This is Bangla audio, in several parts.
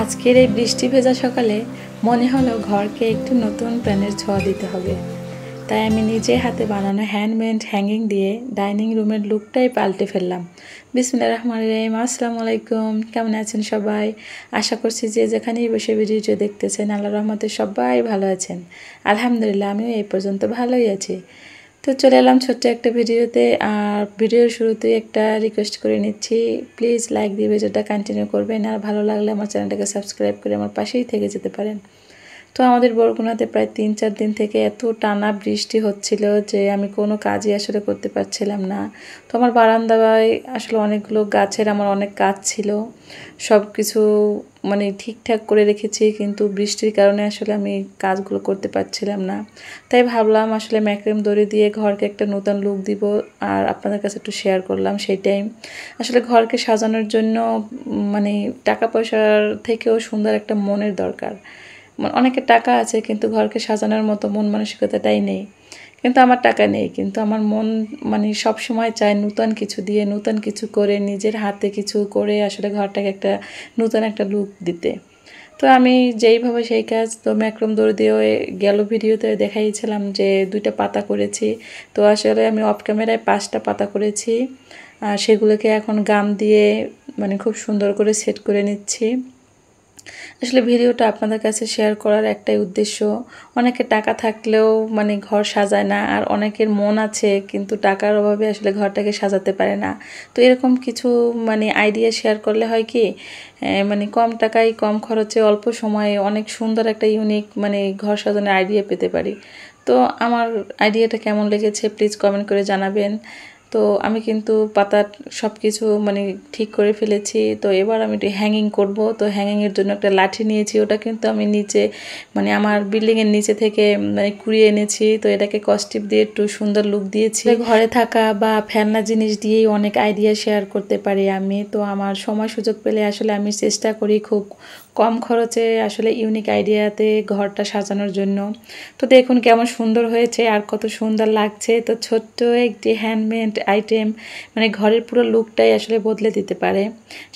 আজকের এই বৃষ্টি ভেজা সকালে মনে হলো ঘরকে একটু নতুন প্রাণের ছোঁয়া দিতে হবে। তাই আমি নিজে হাতে বানানো হ্যান্ডমেড হ্যাঙ্গিং দিয়ে ডাইনিং রুমের লুকটাই পাল্টে ফেললাম। বিসমিল্লাহির রহমানির রহিম। আসসালামু আলাইকুম, কেমন আছেন সবাই? আশা করছি যে যেখানেই বসে ভিডিওটি দেখতেছেন আল্লাহর রহমতে সবাই ভালো আছেন। আলহামদুলিল্লাহ আমিও এই পর্যন্ত ভালোই আছি। তো চলে এলাম ছোট্ট একটা ভিডিওতে। আর ভিডিওর শুরুতেই একটা রিকোয়েস্ট করে নিচ্ছি, প্লিজ লাইক দিয়ে ভিডিওটা কন্টিনিউ করবেন। আর ভালো লাগলে আমার চ্যানেলটাকে সাবস্ক্রাইব করে আমার পাশেই থেকে যেতে পারেন। তো আমাদের বরগুনাতে প্রায় ৩-৪ দিন থেকে এত টানা বৃষ্টি হচ্ছিল যে আমি কোনো কাজই আসলে করতে পারছিলাম না। তো আমার বারান্দায় আসলে অনেকগুলো গাছের আমার অনেক কাজ ছিল, সব কিছু মানে ঠিকঠাক করে রেখেছি, কিন্তু বৃষ্টির কারণে আসলে আমি কাজগুলো করতে পারছিলাম না। তাই ভাবলাম আসলে ম্যাক্রেম দড়ি দিয়ে ঘরকে একটা নতুন লুক দিব আর আপনাদের কাছে একটু শেয়ার করলাম। সেইটাই আসলে ঘরকে সাজানোর জন্য মানে টাকা পয়সার থেকেও সুন্দর একটা মনের দরকার। অনেকের টাকা আছে কিন্তু ঘরকে সাজানোর মতো মন মানসিকতাটাই নেই। কিন্তু আমার টাকা নেই, কিন্তু আমার মন মানে সব সময় চায় নতুন কিছু দিয়ে, নতুন কিছু করে, নিজের হাতে কিছু করে আসলে ঘরটাকে একটা নতুন একটা লুক দিতে। তো আমি যেইভাবে সেই কাজ, তো ম্যাক্রম দড়ি দিয়েও গেল ভিডিওতে দেখাইছিলাম যে 2টা পাতা করেছি। তো আসলে আমি অফ ক্যামেরায় 5টা পাতা করেছি, আর সেগুলোকে এখন গাম দিয়ে মানে খুব সুন্দর করে সেট করে নিচ্ছি। আসলে ভিডিওটা আপনাদের কাছে শেয়ার করার একটাই উদ্দেশ্য, অনেকের টাকা থাকলেও মানে ঘর সাজায় না, আর অনেকের মন আছে কিন্তু টাকার অভাবে আসলে ঘরটাকে সাজাতে পারে না। তো এরকম কিছু মানে আইডিয়া শেয়ার করলে হয় কি, মানে কম টাকায় কম খরচে অল্প সময়ে অনেক সুন্দর একটা ইউনিক মানে ঘর সাজানোর আইডিয়া পেতে পারি। তো আমার আইডিয়াটা কেমন লেগেছে প্লিজ কমেন্ট করে জানাবেন। তো আমি কিন্তু পাতা সব কিছু মানে ঠিক করে ফেলেছি। তো এবার আমি একটু হ্যাঙ্গিং করব। তো হ্যাঙ্গিংয়ের জন্য একটা লাঠি নিয়েছি, ওটা কিন্তু আমি নিচে মানে আমার বিল্ডিংয়ের নিচে থেকে মানে কুড়িয়ে এনেছি। তো এটাকে কস্টিপ দিয়ে একটু সুন্দর লুক দিয়েছি। ঘরে থাকা বা ফেলনা জিনিস দিয়েই অনেক আইডিয়া শেয়ার করতে পারি আমি। তো আমার সময় সুযোগ পেলে আসলে আমি চেষ্টা করি খুব কম খরচে আসলে ইউনিক আইডিয়াতে ঘরটা সাজানোর জন্য। তো দেখুন কেমন সুন্দর হয়েছে আর কত সুন্দর লাগছে। তো ছোট্ট একটি হ্যান্ডমেড আইটেম মানে ঘরের পুরো লুকটাই আসলে বদলে দিতে পারে।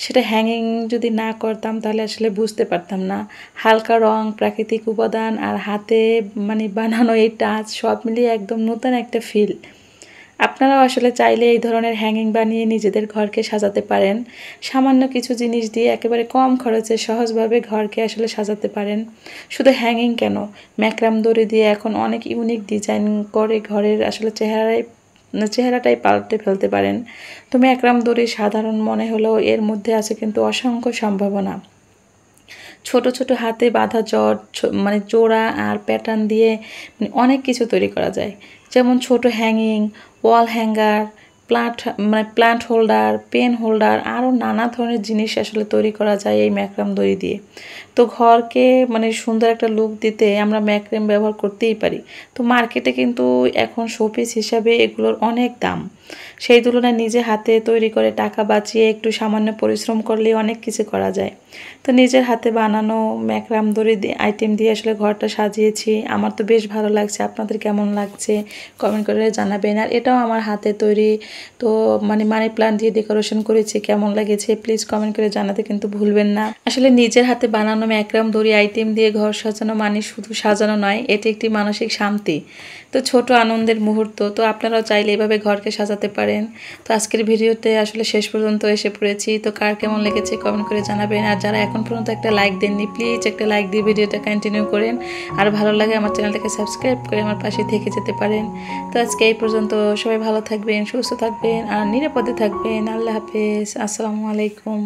সেটা হ্যাঙ্গিং যদি না করতাম তাহলে আসলে বুঝতে পারতাম না। হালকা রং, প্রাকৃতিক উপাদান আর হাতে মানে বানানো এই টাচ সব মিলিয়ে একদম নতুন একটা ফিল। আপনারাও আসলে চাইলে এই ধরনের হ্যাঙ্গিং বানিয়ে নিজেদের ঘরকে সাজাতে পারেন। সামান্য কিছু জিনিস দিয়ে একেবারে কম খরচে সহজভাবে ঘরকে আসলে সাজাতে পারেন। শুধু হ্যাঙ্গিং কেন, ম্যাক্রাম দড়ি দিয়ে এখন অনেক ইউনিক ডিজাইন করে ঘরের আসলে চেহারাটাই পাল্টে ফেলতে পারেন। তো ম্যাক্রাম দড়ি সাধারণ মনে হলেও এর মধ্যে আছে কিন্তু অসংখ্য সম্ভাবনা। ছোট ছোট হাতে বাঁধা জট মানে জোড়া আর প্যাটার্ন দিয়ে মানে অনেক কিছু তৈরি করা যায়। যেমন ছোট hanging, wall hanger, plant holder, pen holder, আরও নানা ধরনের জিনিস আসলে তৈরি করা যায় এই ম্যাক্রাম দড়ি দিয়ে। তো ঘরকে মানে সুন্দর একটা লুক দিতে আমরা ম্যাক্রাম ব্যবহার করতেই পারি। তো মার্কেটে কিন্তু এখন শোপিস হিসাবে এগুলোর অনেক দাম। সেই তুলনায় নিজে হাতে তৈরি করে টাকা বাঁচিয়ে একটু সামান্য পরিশ্রম করলে অনেক কিছু করা যায়। তো নিজের হাতে বানানো ম্যাক্রাম দড়ি আইটেম দিয়ে আসলে ঘরটা সাজিয়েছি। আমার তো বেশ ভালো লাগছে, আপনাদের কেমন লাগছে কমেন্ট করে জানাবেন। আর এটাও আমার হাতে তৈরি। তো মানে মানি প্লান্ট দিয়ে ডেকোরেশন করেছি, কেমন লাগেছে প্লিজ কমেন্ট করে জানাতে কিন্তু ভুলবেন না। আসলে নিজের হাতে বানানো ম্যাক্রাম দড়ি আইটেম দিয়ে ঘর সাজানো মানে শুধু সাজানো নয়, এটি একটি মানসিক শান্তি। তো ছোট আনন্দের মুহূর্ত। তো আপনারাও চাইলে এভাবে ঘরকে সাজাতে পারেন। তো আজকের ভিডিওতে আসলে শেষ পর্যন্ত এসে পড়েছি। তো কার কেমন লেগেছে কমেন্ট করে জানাবেন। আর যারা এখন পর্যন্ত একটা লাইক দেননি প্লিজ একটা লাইক দিয়ে ভিডিওটা কন্টিনিউ করেন। আর ভালো লাগে আমার চ্যানেলটাকে সাবস্ক্রাইব করে আমার পাশে থেকে যেতে পারেন। তো আজকে এই পর্যন্ত, সবাই ভালো থাকবেন, সুস্থ থাকবেন আর নিরাপদে থাকবেন। আল্লাহ হাফেজ, আসসালামু আলাইকুম।